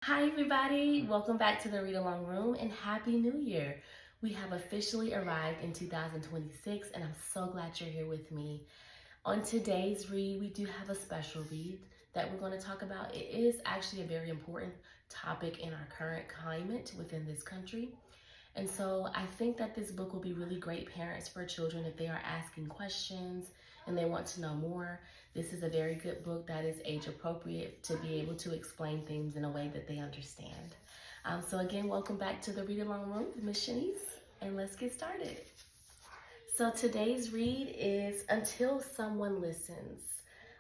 Hi, everybody. Welcome back to the Read Along Room and Happy New Year. We have officially arrived in 2026, and I'm so glad you're here with me. On today's read, we do have a special read that we're going to talk about. It is actually a very important topic in our current climate within this country. And so I think that this book will be really great parents for children if they are asking questions and they want to know more. This is a very good book that is age appropriate to be able to explain things in a way that they understand. So again, welcome back to the Read Along Room with Miss Shanice, and let's get started. So today's read is Until Someone Listens,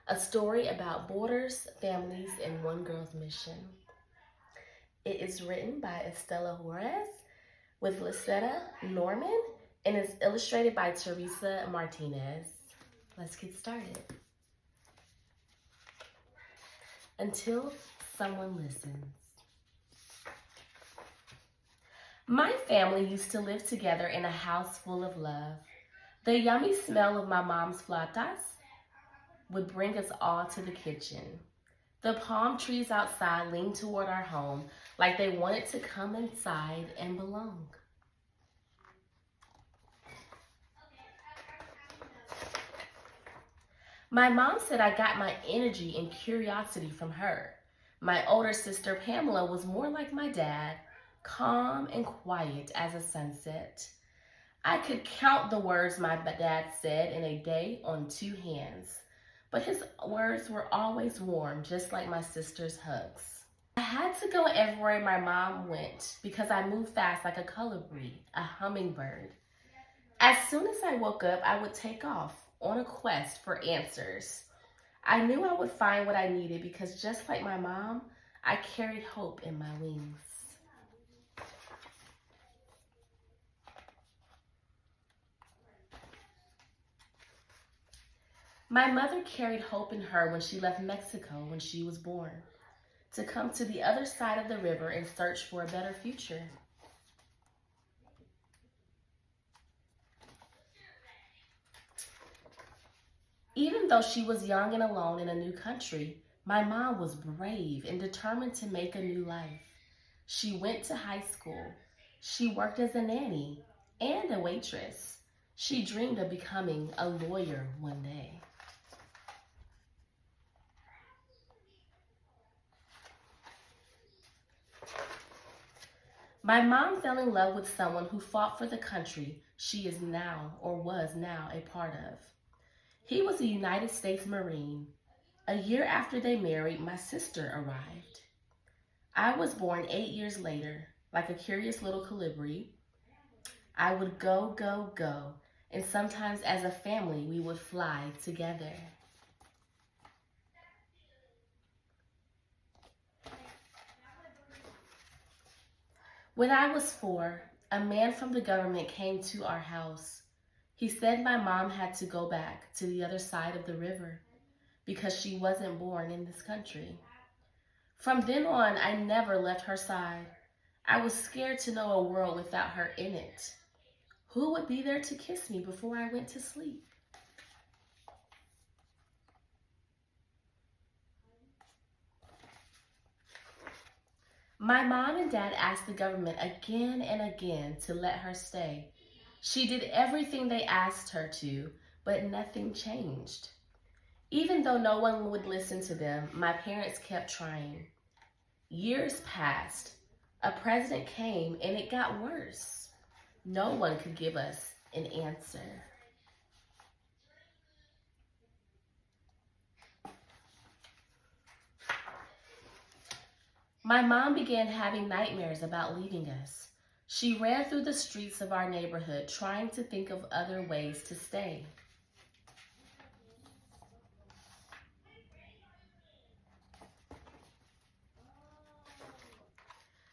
a story about borders, families, and one girl's mission. It is written by Estela Juarez with Lisetta Norman and is illustrated by Teresa Martinez. Let's get started. Until Someone Listens. My family used to live together in a house full of love. The yummy smell of my mom's flautas would bring us all to the kitchen. The palm trees outside leaned toward our home like they wanted to come inside and belong. My mom said I got my energy and curiosity from her. My older sister Pamela was more like my dad, calm and quiet as a sunset. I could count the words my dad said in a day on two hands, but his words were always warm, just like my sister's hugs. I had to go everywhere my mom went because I moved fast like a colibri, a hummingbird. As soon as I woke up, I would take off on a quest for answers. I knew I would find what I needed because just like my mom, I carried hope in my wings. My mother carried hope in her when she left Mexico when she was born, to come to the other side of the river and search for a better future. Even though she was young and alone in a new country, my mom was brave and determined to make a new life. She went to high school. She worked as a nanny and a waitress. She dreamed of becoming a lawyer one day. My mom fell in love with someone who fought for the country she is now or was now a part of. He was a United States Marine. A year after they married, my sister arrived. I was born 8 years later, like a curious little colibri. I would go, go, go, and sometimes as a family we would fly together. When I was 4, a man from the government came to our house. He said my mom had to go back to the other side of the river because she wasn't born in this country. From then on, I never left her side. I was scared to know a world without her in it. Who would be there to kiss me before I went to sleep? My mom and dad asked the government again and again to let her stay. She did everything they asked her to, but nothing changed. Even though no one would listen to them, my parents kept trying. Years passed. A president came and it got worse. No one could give us an answer. My mom began having nightmares about leaving us. She ran through the streets of our neighborhood trying to think of other ways to stay.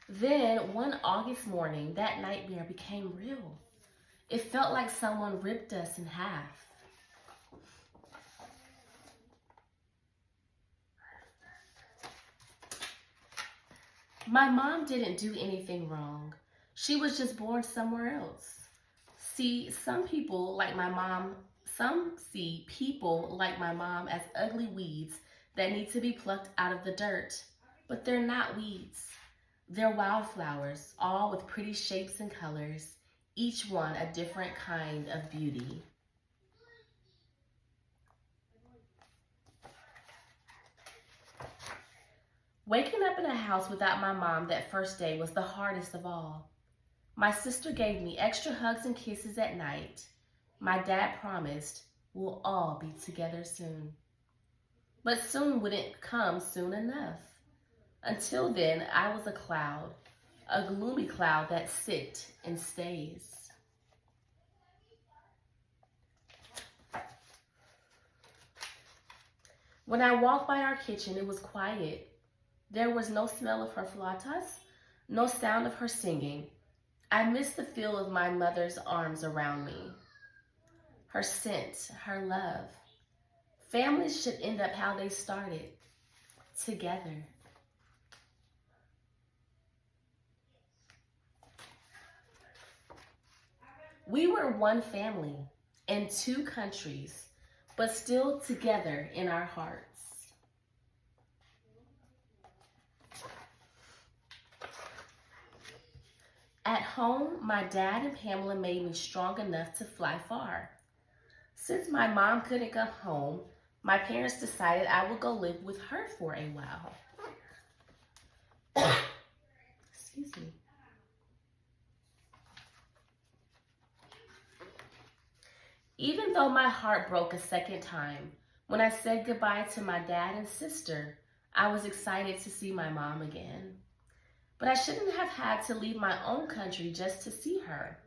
Then, one August morning, that nightmare became real. It felt like someone ripped us in half. My mom didn't do anything wrong. She was just born somewhere else. See, some see people like my mom as ugly weeds that need to be plucked out of the dirt. But they're not weeds. They're wildflowers, all with pretty shapes and colors, each one a different kind of beauty. Waking up in a house without my mom that first day was the hardest of all. My sister gave me extra hugs and kisses at night. My dad promised we'll all be together soon. But soon wouldn't come soon enough. Until then, I was a cloud, a gloomy cloud that sits and stays. When I walked by our kitchen, it was quiet. There was no smell of her flautas, no sound of her singing. I missed the feel of my mother's arms around me, her scent, her love. Families should end up how they started, together. We were one family in two countries, but still together in our hearts. At home, my dad and Pamela made me strong enough to fly far. Since my mom couldn't come home, my parents decided I would go live with her for a while. Excuse me. Even though my heart broke a second time, when I said goodbye to my dad and sister, I was excited to see my mom again. But I shouldn't have had to leave my own country just to see her.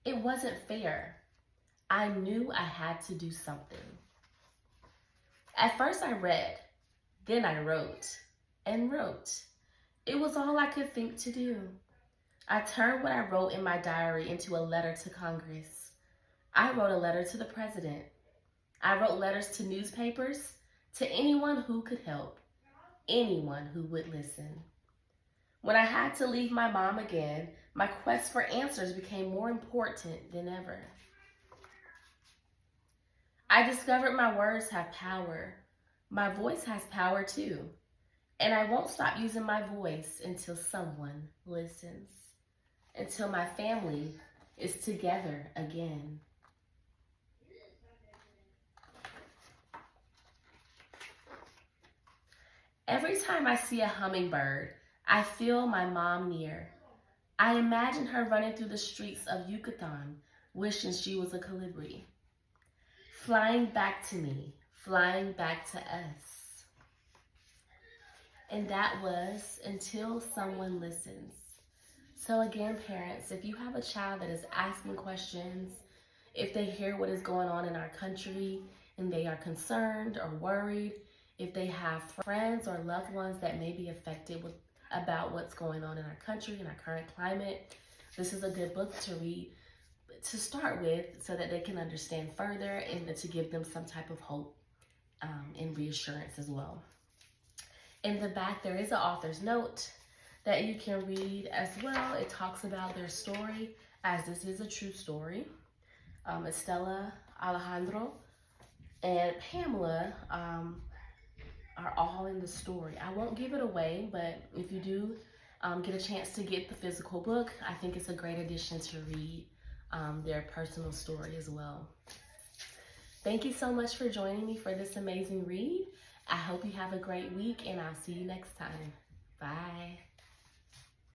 It wasn't fair. I knew I had to do something. At first I read, then I wrote and wrote. It was all I could think to do. I turned what I wrote in my diary into a letter to Congress. I wrote a letter to the president. I wrote letters to newspapers, to anyone who could help, anyone who would listen. When I had to leave my mom again, my quest for answers became more important than ever. I discovered my words have power. My voice has power too. And I won't stop using my voice until someone listens, until my family is together again. Every time I see a hummingbird, I feel my mom near. I imagine her running through the streets of Yucatan, wishing she was a colibri. Flying back to me, flying back to us. And that was until someone listens. So again, parents, if you have a child that is asking questions, if they hear what is going on in our country and they are concerned or worried, if they have friends or loved ones that may be affected about what's going on in our country and our current climate, this is a good book to read to start with so that they can understand further and to give them some type of hope and reassurance as well. In the back, there is an author's note that you can read as well. It talks about their story, as this is a true story. Estela, Alejandro, and Pamela are all in the story. I won't give it away, but if you do get a chance to get the physical book, I think it's a great addition to read their personal story as well. Thank you so much for joining me for this amazing read. I hope you have a great week, and I'll see you next time. Bye.